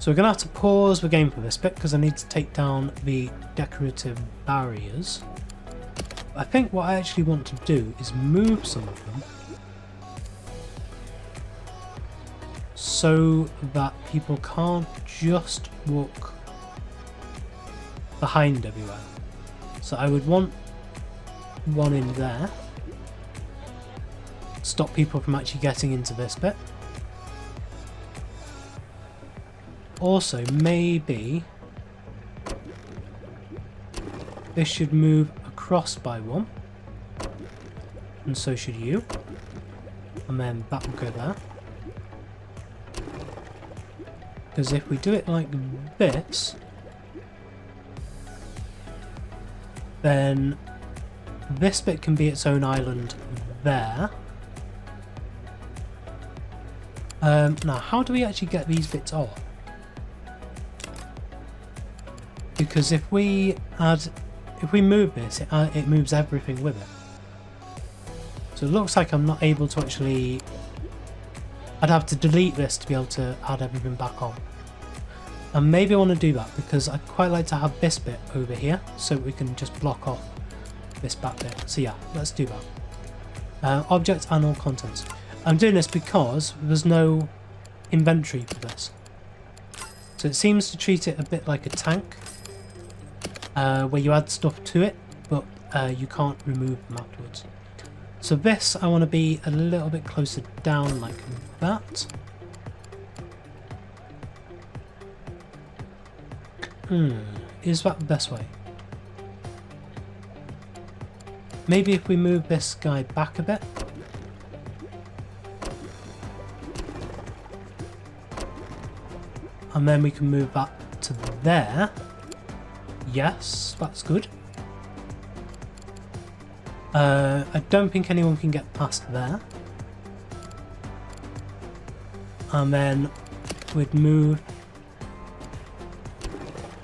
So we're going to have to pause the game for this bit because I need to take down the decorative barriers. I think what I actually want to do is move some of them so that people can't just walk behind everywhere. So I would want one in there. Stop people from actually getting into this bit. Also, maybe this should move across by one. And so should you. And then that will go there. Because if we do it like this, then this bit can be its own island there. Now, how do we actually get these bits off? Because if we move this, it moves everything with it. So it looks like I'm not able to actually... I'd have to delete this to be able to add everything back on. And maybe I want to do that because I'd quite like to have this bit over here so we can just block off this back bit. So yeah, let's do that. Object and all contents. I'm doing this because there's no inventory for this. So it seems to treat it a bit like a tank. Where you add stuff to it, but you can't remove them afterwards. So this, I want to be a little bit closer down like that. Is that the best way? Maybe if we move this guy back a bit. And then we can move that to there. Yes, that's good. I don't think anyone can get past there. And then we'd move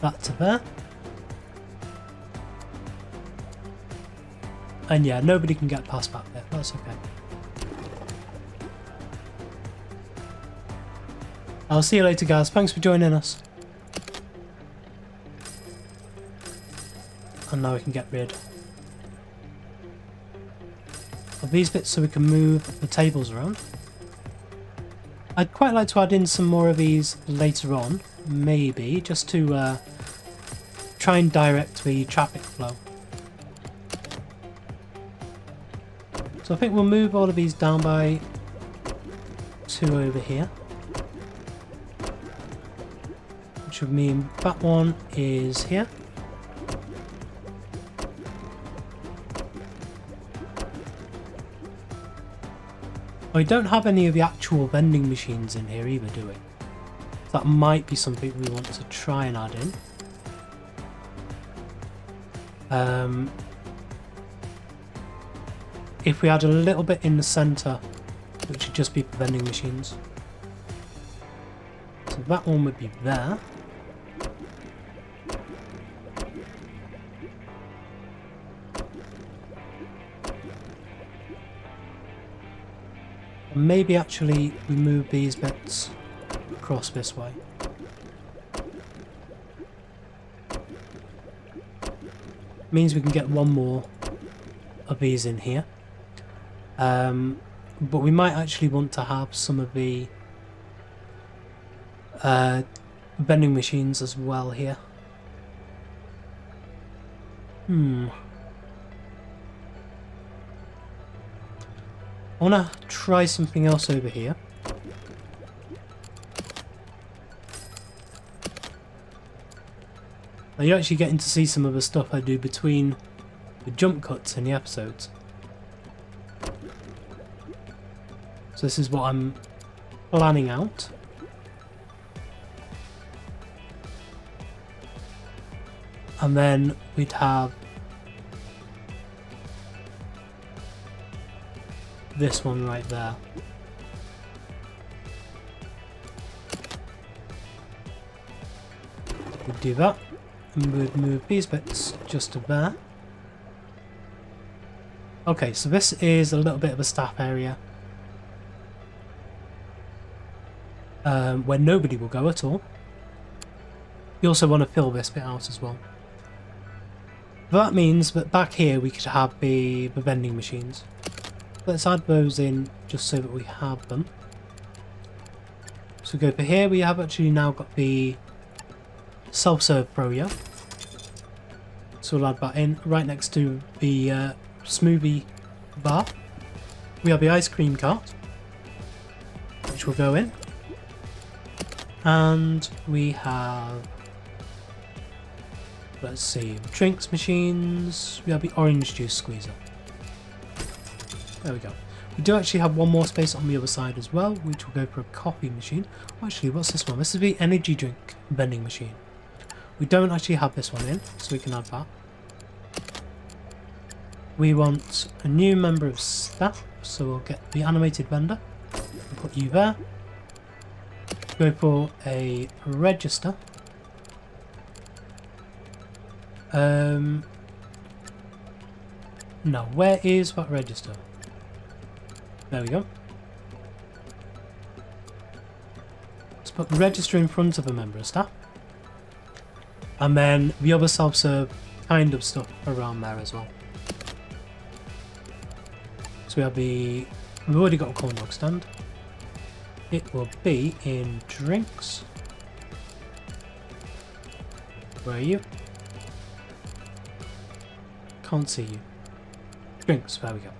that to there. And yeah, nobody can get past back there. That's okay. I'll see you later, guys. Thanks for joining us. And now we can get rid of these bits so we can move the tables around. I'd quite like to add in some more of these later on, maybe, just to try and direct the traffic flow. So I think we'll move all of these down by 2 over here. Which would mean that one is here. We don't have any of the actual vending machines in here either, do we? That might be something we want to try and add in. If we add a little bit in the centre, which would just be for vending machines. So that one would be there. Maybe actually we move these bits across this way. Means we can get one more of these in here. But we might actually want to have some of the vending machines as well here. I want to try something else over here. Now you're actually getting to see some of the stuff I do between the jump cuts in the episodes. So this is what I'm planning out. And then we'd have this one right there. We'd do that, and we'd move these bits just to there. Okay, so this is a little bit of a staff area. Where nobody will go at all. You also want to fill this bit out as well. That means that back here we could have the vending machines. Let's add those in just so that we have them. So go for here, we have actually now got the self-serve froyo. So we'll add that in right next to the smoothie bar. We have the ice cream cart, which will go in. And we have, let's see, drinks machines. We have the orange juice squeezer. There we go. We do actually have one more space on the other side as well, which will go for a coffee machine. Actually, what's this one? This is the energy drink vending machine. We don't actually have this one in, so we can add that. We want a new member of staff, so we'll get the animated vendor. We'll put you there. Go for a register. No, where is that register? There we go. Let's put the register in front of a member of staff. And then the other self-serve kind of stuff around there as well. So we've already got a corn dog stand. It will be in drinks. Where are you? Can't see you. Drinks, there we go.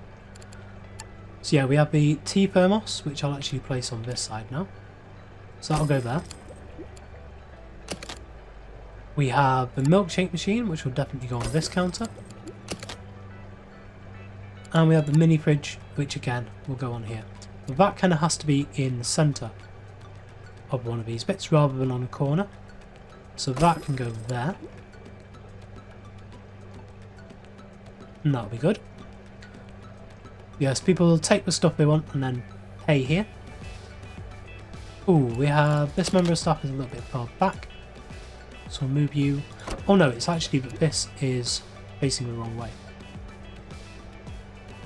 So yeah, we have the tea thermos, which I'll actually place on this side now. So that'll go there. We have the milkshake machine, which will definitely go on this counter. And we have the mini fridge, which again will go on here. But that kind of has to be in the centre of one of these bits rather than on a corner. So that can go there. And that'll be good. Yes, people will take the stuff they want and then pay here. Ooh, we have this member of staff is a little bit far back. So we'll move you. Oh no, it's actually that this is facing the wrong way.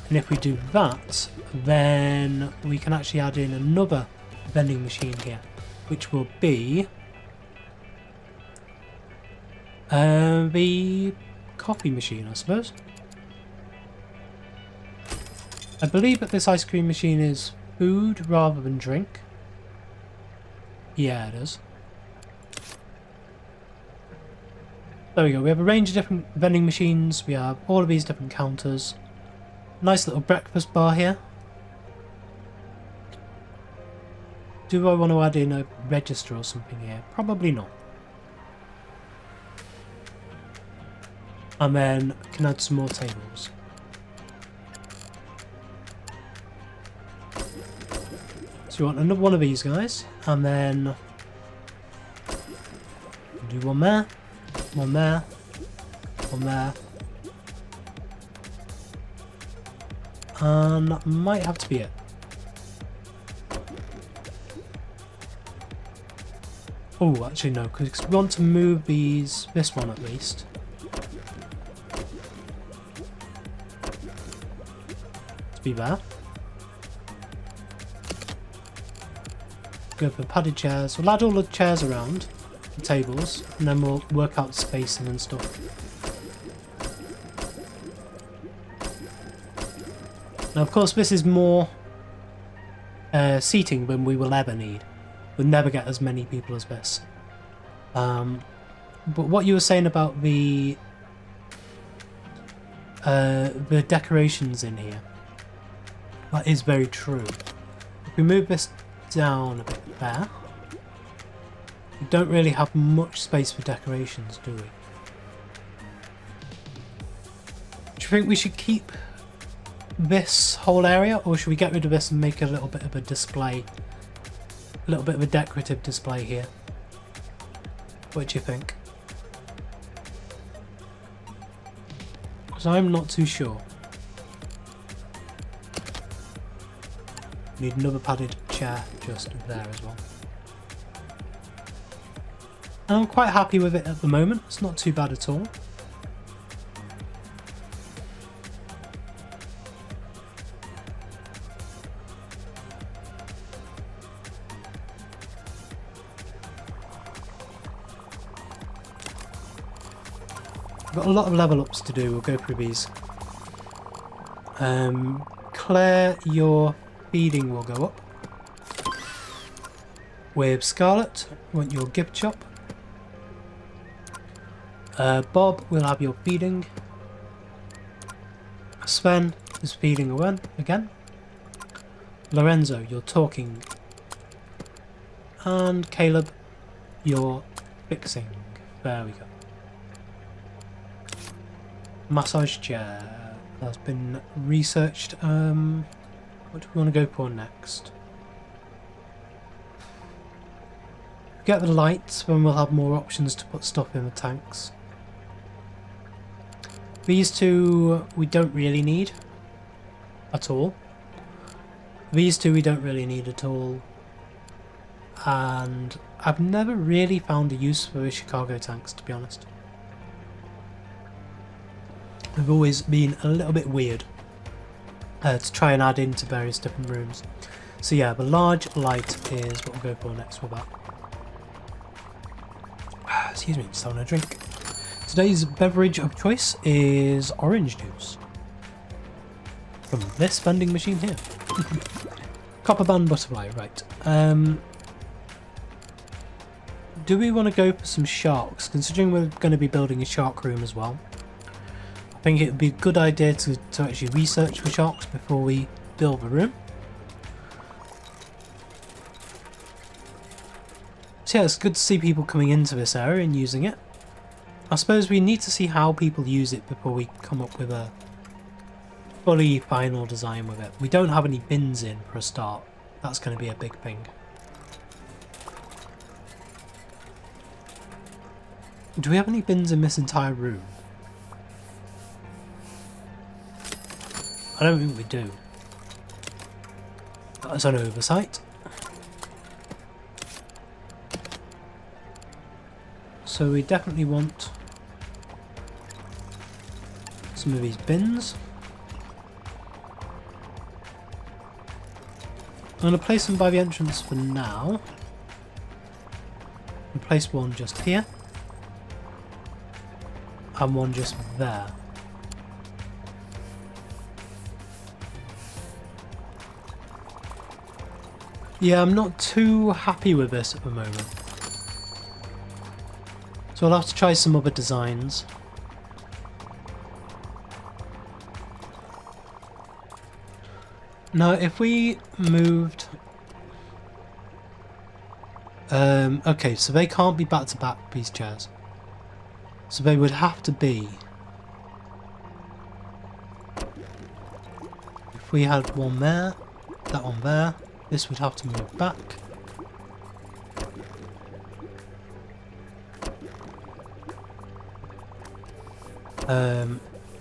And if we do that, then we can actually add in another vending machine here, which will be the coffee machine, I suppose. I believe that this ice cream machine is food rather than drink. Yeah, it is. There we go. We have a range of different vending machines. We have all of these different counters. Nice little breakfast bar here. Do I want to add in a register or something here? Probably not. And then I can add some more tables. So you want another one of these guys, and then do one there, one there, one there, and that might have to be it. Oh, actually no, because we want to move this one at least. To be there. Go for padded chairs. We'll add all the chairs around the tables, and then we'll work out spacing and stuff. Now, of course, this is more seating than we will ever need. We'll never get as many people as this. But what you were saying about the decorations in here, that is very true. If we move this down a bit there, we don't really have much space for decorations, do we? Do you think we should keep this whole area, or should we get rid of this and make a little bit of a display, a little bit of a decorative display here? What do you think? Because I'm not too sure. Need another padded chair just there as well. And I'm quite happy with it at the moment. It's not too bad at all. We've got a lot of level ups to do, we'll go through these. Claire, your feeding will go up. With Scarlet, I want your gift shop. Bob will have your feeding. Sven is feeding again. Lorenzo, you're talking. And Caleb, you're fixing. There we go. Massage chair has been researched. What do we want to go for next? Get the lights, then we'll have more options to put stuff in the tanks. These two we don't really need at all. These two we don't really need at all. And I've never really found a use for the Chicago tanks, to be honest. They've always been a little bit weird to try and add into various different rooms. So yeah, the large light is what we'll go for next with that. Excuse me, just having a drink. Today's beverage of choice is orange juice. From this vending machine here. Copper band butterfly, right. Do we want to go for some sharks? Considering we're going to be building a shark room as well. I think it would be a good idea to actually research for sharks before we build the room. So yeah, it's good to see people coming into this area and using it. I suppose we need to see how people use it before we come up with a fully final design with it. We don't have any bins in for a start. That's going to be a big thing. Do we have any bins in this entire room? I don't think we do. That's an oversight. So we definitely want some of these bins. I'm going to place them by the entrance for now. And place one just here. And one just there. Yeah, I'm not too happy with this at the moment. So I'll have to try some other designs. Now, if we moved... okay, so they can't be back to back, these chairs. So they would have to be... If we had one there, that one there, this would have to move back.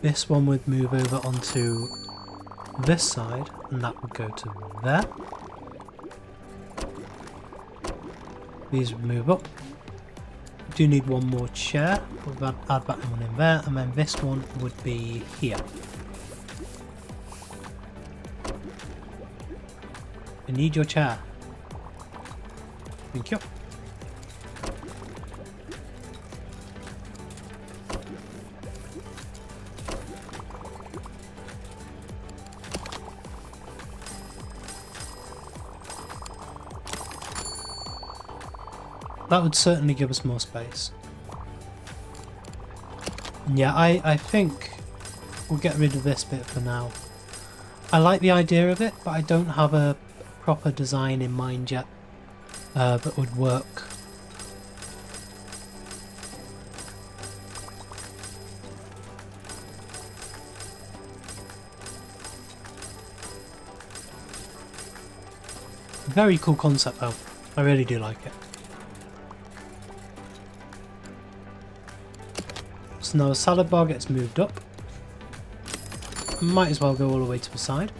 This one would move over onto this side, and that would go to there. These would move up. We do need one more chair. We'll add that one in there, and then this one would be here. I need your chair. Thank you. That would certainly give us more space. And yeah, I think we'll get rid of this bit for now. I like the idea of it, but I don't have a proper design in mind yet that would work. Very cool concept though. I really do like it. So now the salad bar gets moved up. Might as well go all the way to the side.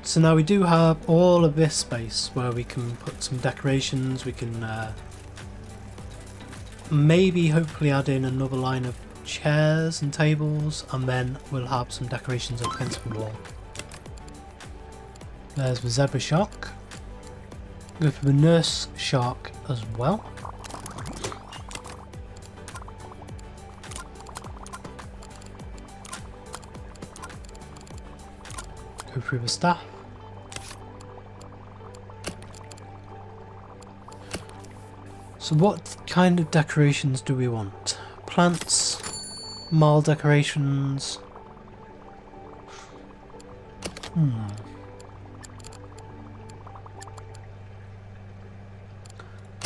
So now we do have all of this space where we can put some decorations. We can maybe hopefully add in another line of chairs and tables, and then we'll have some decorations up against the wall. There's the zebra shark. Go for the nurse shark as well. through the stuff. So what kind of decorations do we want? Plants, mild decorations.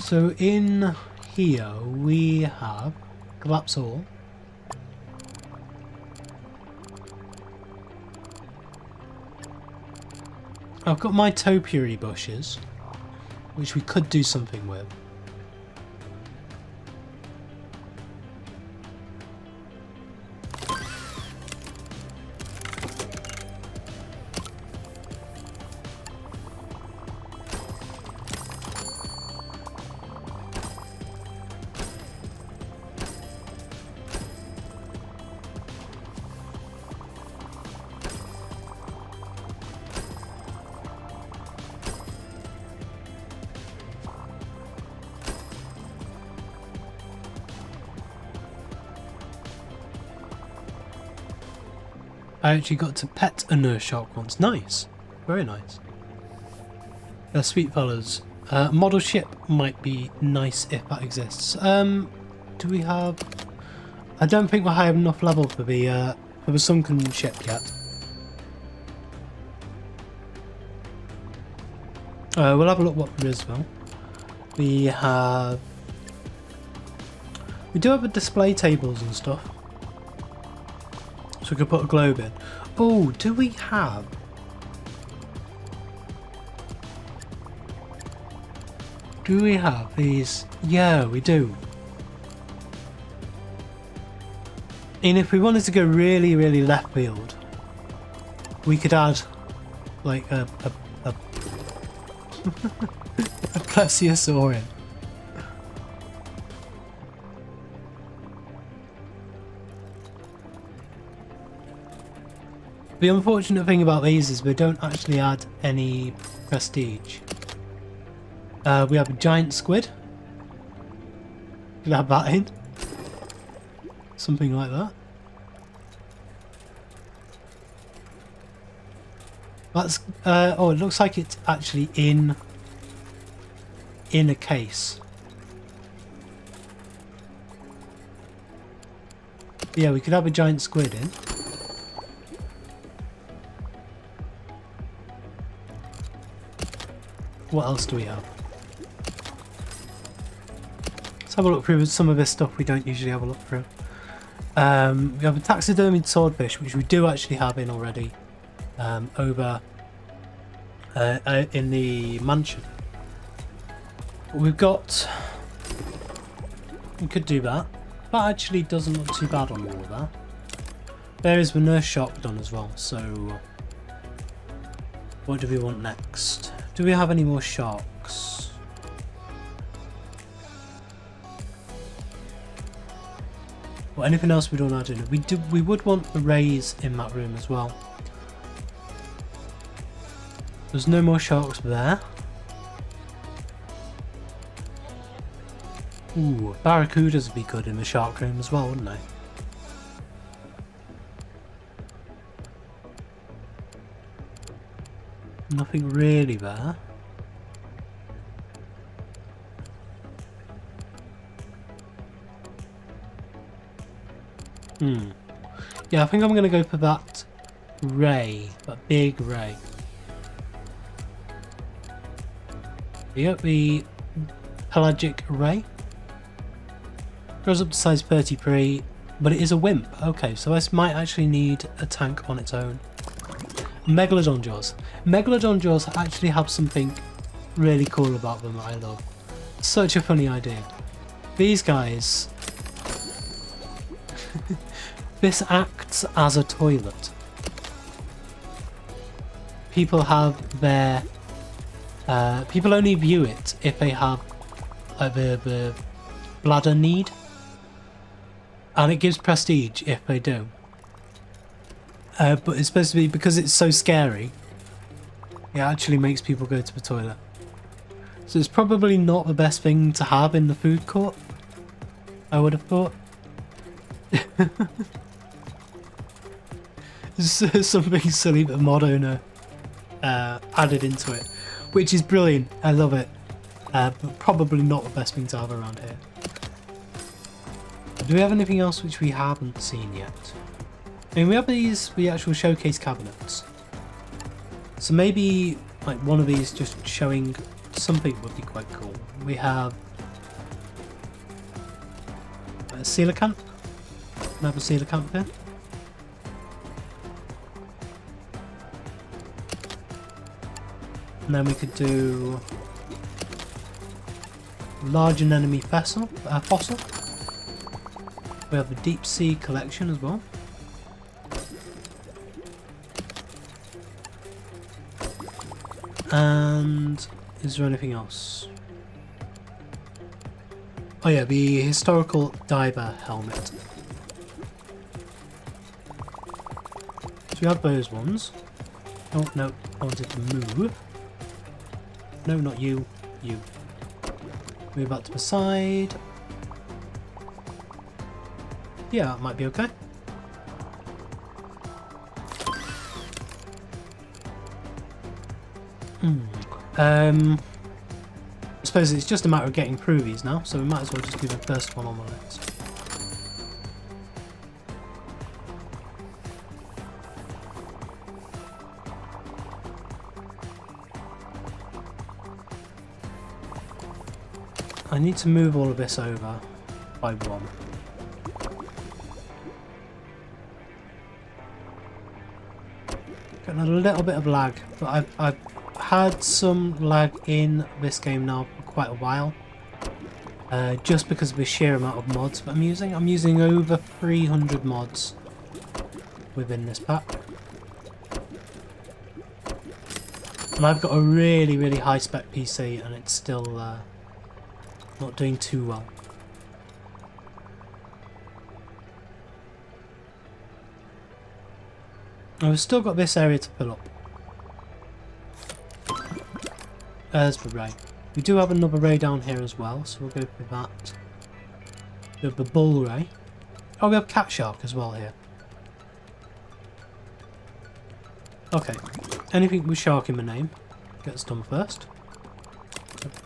So in here we have collapse all. I've got my topiary bushes, which we could do something with. I actually got to pet a nurse shark once. Nice. Very nice. Sweet fellas. Model ship might be nice if that exists. Do we have... I don't think we're high enough level for the sunken ship yet. We'll have a look what there is though. We do have a display tables and stuff. So we could put a globe in. Oh, do we have... Do we have these? Yeah, we do. And if we wanted to go really, really left field, we could add like a plesiosaur in. The unfortunate thing about these is we don't actually add any prestige. We have a giant squid. Could add that in. Something like that. That's oh, it looks like it's actually in a case. Yeah, we could have a giant squid in. What else do we have? Let's have a look through some of this stuff we don't usually have a look through. We have a taxidermied swordfish, which we do actually have in already, over in the mansion. We've got... We could do that. That actually doesn't look too bad on all of that. There is the nurse shark done as well, so... What do we want next? Do we have any more sharks? Or anything else we don't add in? We would want the rays in that room as well. There's no more sharks there. Ooh, barracudas would be good in the shark room as well, wouldn't they? Nothing really there. Yeah, I think I'm going to go for that ray, that big ray. Yep, the pelagic ray. Goes up to size 33, but it is a wimp. Okay, so this might actually need a tank on its own. Megalodon jaws. Megalodon jaws actually have something really cool about them that I love. Such a funny idea. These guys... This acts as a toilet. People have their... people only view it if they have the bladder need. And it gives prestige if they do. But it's supposed to be, because it's so scary, it actually makes people go to the toilet. So it's probably not the best thing to have in the food court, I would have thought. It's something silly but mod owner added into it, which is brilliant. I love it, but probably not the best thing to have around here. Do we have anything else which we haven't seen yet? I mean, we have the actual showcase cabinets, so maybe like one of these just showing something would be quite cool. We have a coelacanth. Another coelacanth here. And then we could do large anemone fossil. We have the deep sea collection as well. And is there anything else? Oh yeah, the historical diver helmet. So we have those ones. Oh no, I wanted to move. No, not you. You. Move out to the side. Yeah, that might be okay. I suppose it's just a matter of getting through these now, so we might as well just do the first one on the list. I need to move all of this over by one. Getting a little bit of lag, but I've had some lag in this game now for quite a while, just because of the sheer amount of mods that I'm using. I'm using over 300 mods within this pack, and I've got a really high spec PC and it's still not doing too well. I've still got this area to fill up. There's the ray. We do have another ray down here as well, so we'll go for that. We have the bull ray. Oh, we have cat shark as well here. Okay, anything with shark in the name gets done first.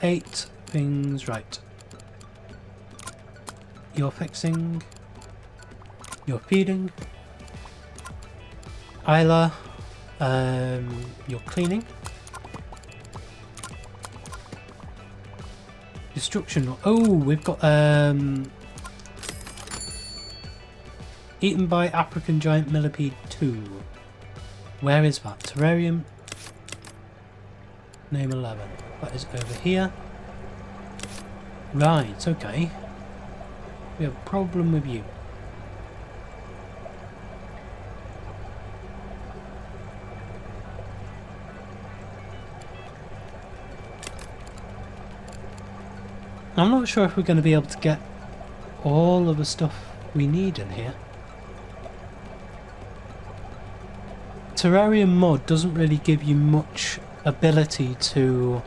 8 things, right. You're fixing. You're feeding. Isla, you're cleaning. Destruction. Oh, we've got eaten by African giant millipede 2. Where is that? Terrarium. Name 11. That is over here. Right, okay. We have a problem with you. I'm not sure if we're going to be able to get all of the stuff we need in here. Terrarium mod doesn't really give you much ability to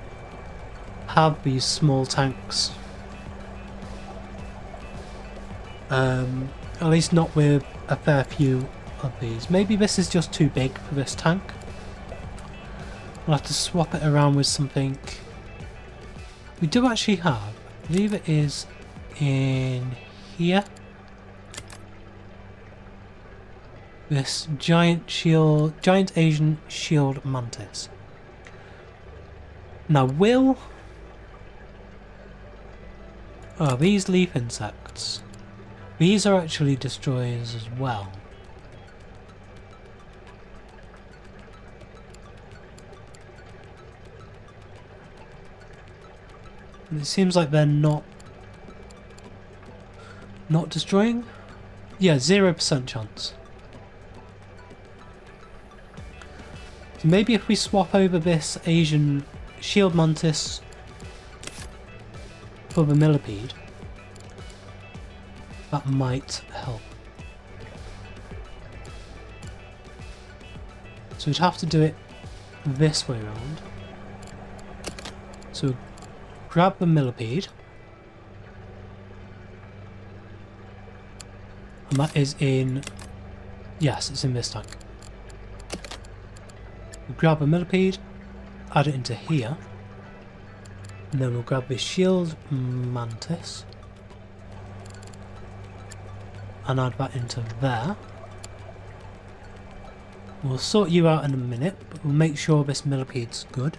have these small tanks. At least not with a fair few of these. Maybe this is just too big for this tank. We'll have to swap it around with something. We do actually have, I believe it is in here, this giant Asian shield mantis. Now these leaf insects, these are actually destroyers as well. And it seems like they're not destroying. Yeah, 0% chance. So maybe if we swap over this Asian shield mantis for the millipede, that might help. So we'd have to do it this way around. So grab the millipede, and that is in, yes, it's in this tank. We'll grab a millipede, add it into here, and then we'll grab this shield mantis and add that into there. We'll sort you out in a minute, but we'll make sure this millipede's good.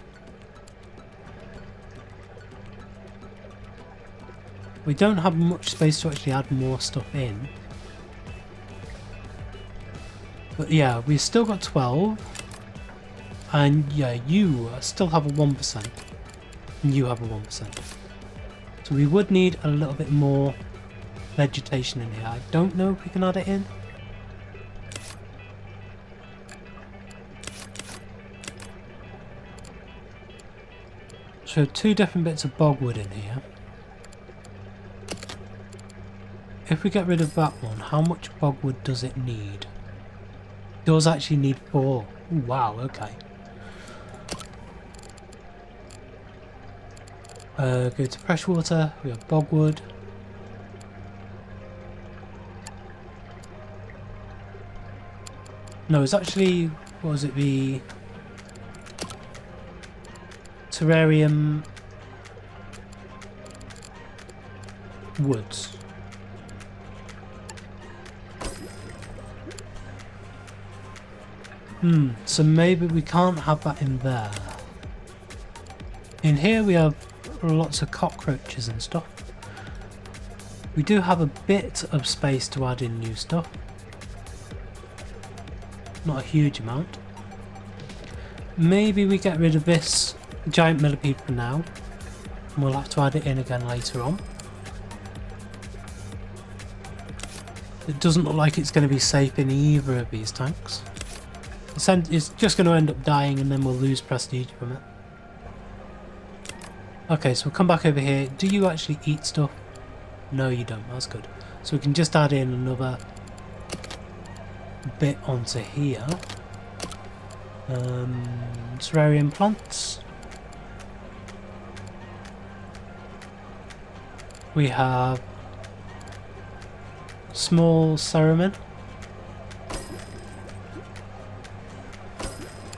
We don't have much space to actually add more stuff in. But yeah, we've still got 12. And yeah, you still have a 1%. And you have a 1%. So we would need a little bit more vegetation in here. I don't know if we can add it in. So 2 different bits of bogwood in here. If we get rid of that one, how much bogwood does it need? It does actually need 4. Ooh, wow, okay. Go to Freshwater, we have bogwood. No, it's actually, what was it, the terrarium woods. So maybe we can't have that in there. In here we have lots of cockroaches and stuff. We do have a bit of space to add in new stuff. Not a huge amount. Maybe we get rid of this giant millipede for now. And we'll have to add it in again later on. It doesn't look like it's going to be safe in either of these tanks. It's just going to end up dying and then we'll lose prestige from it. Okay, so we'll come back over here. Do you actually eat stuff? No, you don't. That's good. So we can just add in another bit onto here. Terrarium plants. We have small cerumen.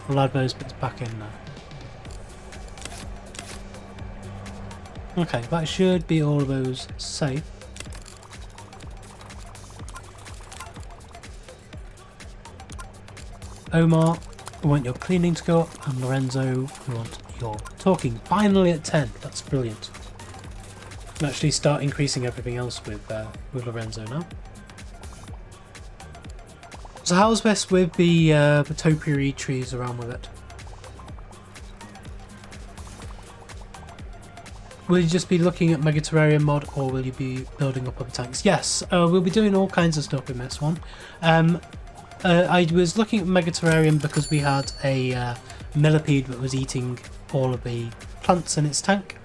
We'll add those bits back in now. Okay, that should be all of those safe. Omar, we want your cleaning to go up, and Lorenzo, we want your talking. Finally at 10, that's brilliant. We'll actually start increasing everything else with Lorenzo now. So how's this with the topiary trees around with it? Will you just be looking at Megaquarium mod, or will you be building up other tanks? Yes, we'll be doing all kinds of stuff in this one. I was looking at Megaquarium because we had a millipede that was eating all of the plants in its tank.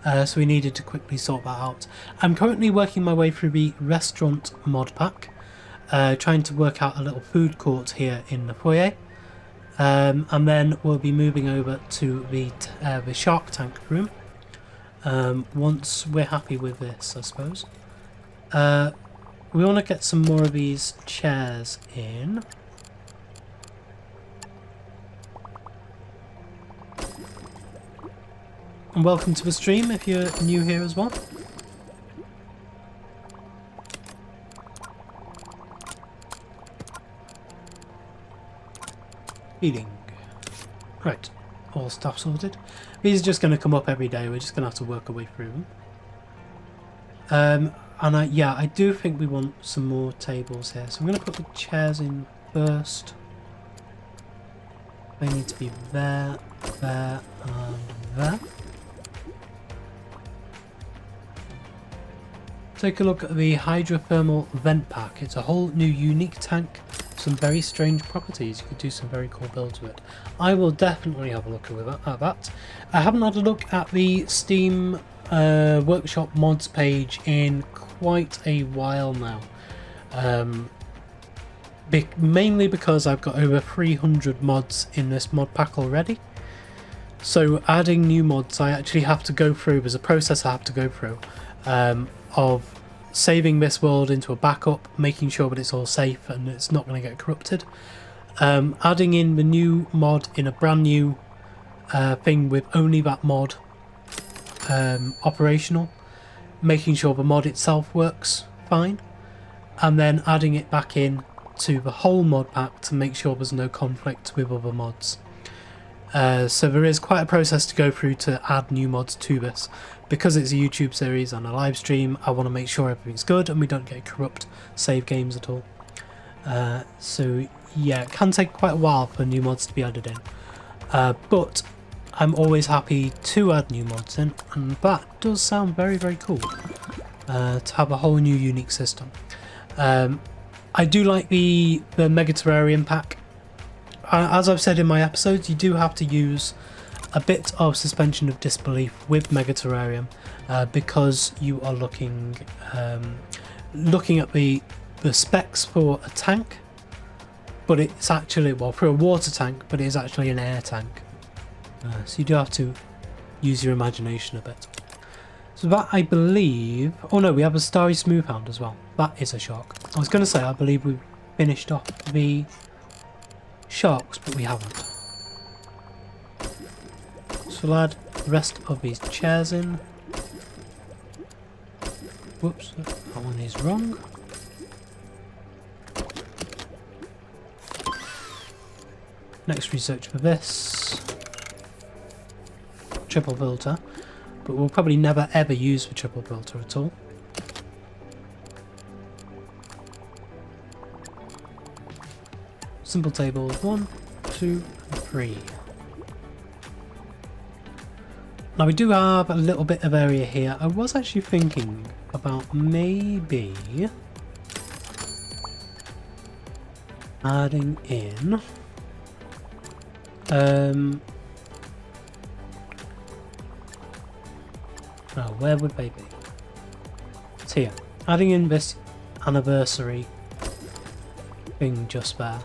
So we needed to quickly sort that out. I'm currently working my way through the restaurant mod pack, trying to work out a little food court here in the foyer. And then we'll be moving over to the shark tank room. Once we're happy with this, I suppose. We want to get some more of these chairs in. And welcome to the stream if you're new here as well. Feeding. Right, all stuff sorted. These are just going to come up every day. We're just going to have to work our way through them. And I do think we want some more tables here. So I'm going to put the chairs in first. They need to be there, there, and there. Take a look at the hydrothermal vent pack. It's a whole new unique tank. Some very strange properties. You could do some very cool builds with it. I will definitely have a look at that. I haven't had a look at the Steam workshop mods page in quite a while now. Mainly because I've got over 300 mods in this mod pack already. So adding new mods, I actually have to go through. There's a process I have to go through of saving this world into a backup, making sure that it's all safe and it's not going to get corrupted. Adding in the new mod in a brand new thing with only that mod operational, making sure the mod itself works fine, and then adding it back in to the whole mod pack to make sure there's no conflict with other mods. So there is quite a process to go through to add new mods to this. Because it's a YouTube series and a live stream, I want to make sure everything's good and we don't get corrupt save games at all. So yeah, it can take quite a while for new mods to be added in. But I'm always happy to add new mods in, and that does sound very, very cool. To have a whole new unique system. I do like the Megaquarium pack. As I've said in my episodes, you do have to use a bit of suspension of disbelief with Megaquarium because you are looking at the specs for a tank, but it's actually, well, for a water tank, but it is actually an air tank. So you do have to use your imagination a bit. So that, I believe... Oh no, we have a Starry Smoothhound as well. That is a shark. I was going to say, I believe we've finished off the sharks, but we haven't. So we'll add the rest of these chairs in. Whoops, that one is wrong. Next research for this. Triple filter. But we'll probably never ever use the triple filter at all. Simple tables 1, 2, and 3. Now we do have a little bit of area here. I was actually thinking about maybe adding in oh, where would they be? It's here. Adding in this anniversary thing just there.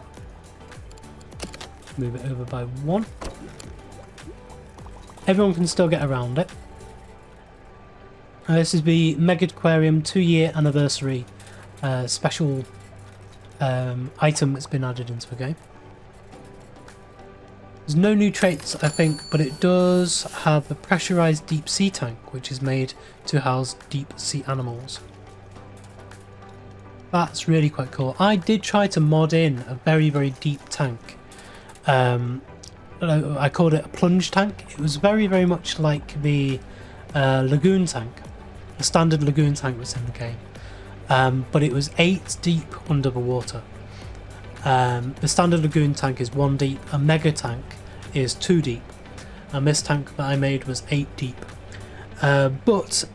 Move it over by 1. Everyone can still get around it. This is the Megaquarium 2-year anniversary special item that's been added into the game. There's no new traits, I think, but it does have a pressurized deep sea tank, which is made to house deep sea animals. That's really quite cool. I did try to mod in a very, very deep tank. I called it a plunge tank. It was very, very much like the lagoon tank, the standard lagoon tank that's in the game, but it was 8 deep under the water. The standard lagoon tank is 1 deep, a mega tank is 2 deep, and this tank that I made was 8 deep. But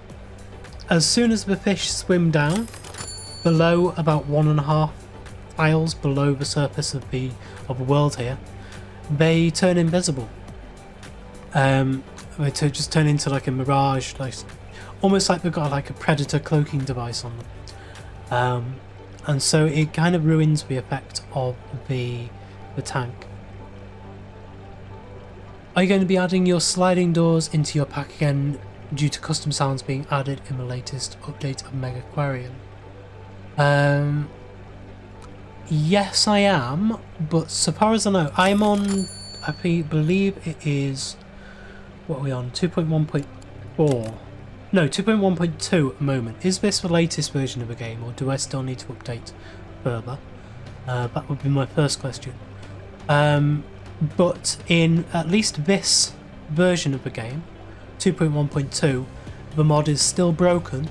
as soon as the fish swim down below about 1.5 tiles below the surface of the world here, they turn invisible. They just turn into like a mirage, like almost like they've got like a predator cloaking device on them. And so it kind of ruins the effect of the tank. Are you going to be adding your sliding doors into your pack again due to custom sounds being added in the latest update of Megaquarium? Yes, I am, but so far as I know, I'm on, I believe it is, what are we on, 2.1.4? No, 2.1.2 at the moment. Is this the latest version of the game, or do I still need to update further? That would be my first question. But in at least this version of the game, 2.1.2, the mod is still broken,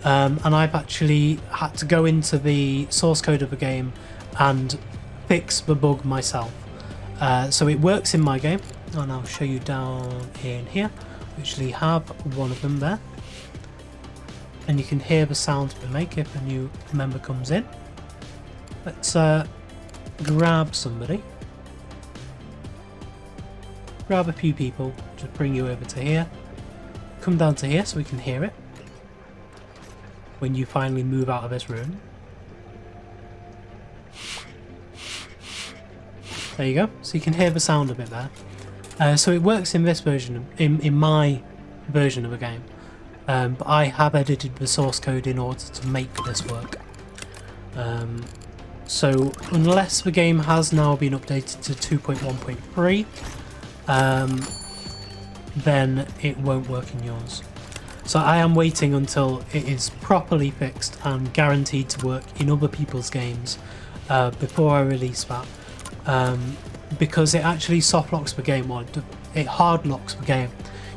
and I've actually had to go into the source code of the game and fix the bug myself. So it works in my game, and I'll show you down in here. We actually have one of them there. And you can hear the sounds we make if a new member comes in. Let's grab somebody. Grab a few people, just bring you over to here. Come down to here so we can hear it when you finally move out of this room. There you go, so you can hear the sound of it there. So it works in this version, in my version of the game. But I have edited the source code in order to make this work. So unless the game has now been updated to 2.1.3, then it won't work in yours. So I am waiting until it is properly fixed and guaranteed to work in other people's games before I release that, because it actually soft locks the game, or it hard locks the game.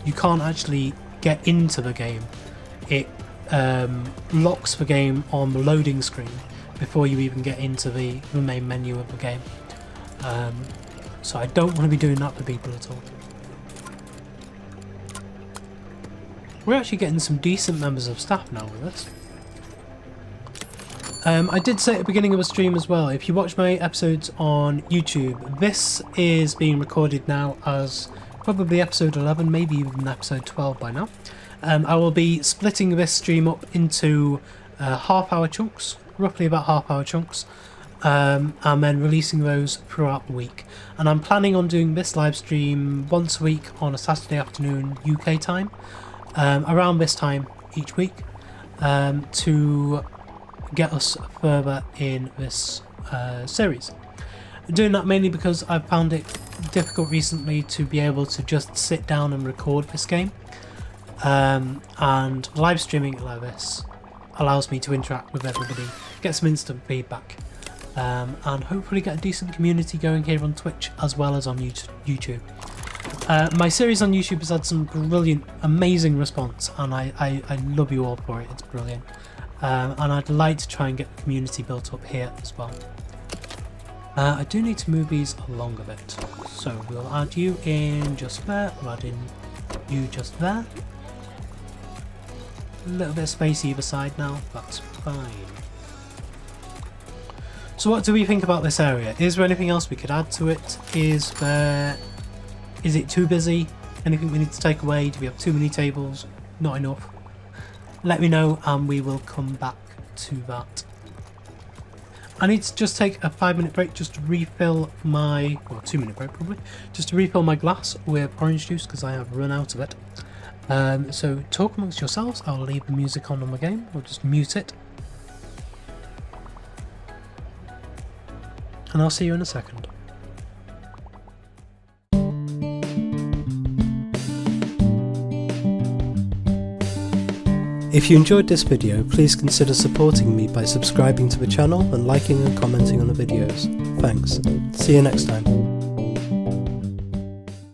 You can't actually get into the game. It locks the game on the loading screen before you even get into the main menu of the game. So I don't want to be doing that for people at all. We're actually getting some decent members of staff now with us. I did say at the beginning of the stream as well, if you watch my episodes on YouTube, this is being recorded now as probably episode 11, maybe even episode 12 by now. I will be splitting this stream up into half-hour chunks, roughly about half-hour chunks, and then releasing those throughout the week. And I'm planning on doing this live stream once a week on a Saturday afternoon UK time, around this time each week, to get us further in this series. I'm doing that mainly because I've found it difficult recently to be able to just sit down and record this game, and live streaming it like this allows me to interact with everybody, get some instant feedback, and hopefully get a decent community going here on Twitch as well as on YouTube. My series on YouTube has had some brilliant, amazing response, and I love you all for it. It's brilliant, and I'd like to try and get the community built up here as well. I do need to move these along a bit, so we'll add you in just there, we'll add in you just there. A little bit of space either side now, that's fine. So what do we think about this area? Is there anything else we could add to it? Is it too busy? Anything we need to take away? Do we have too many tables? Not enough? Let me know and we will come back to that. I need to just take a 5-minute break just to refill my, well, 2-minute break probably, just to refill my glass with orange juice because I have run out of it. So talk amongst yourselves. I'll leave the music on the game, or just mute it. And I'll see you in a second. If you enjoyed this video, please consider supporting me by subscribing to the channel and liking and commenting on the videos. Thanks. See you next time.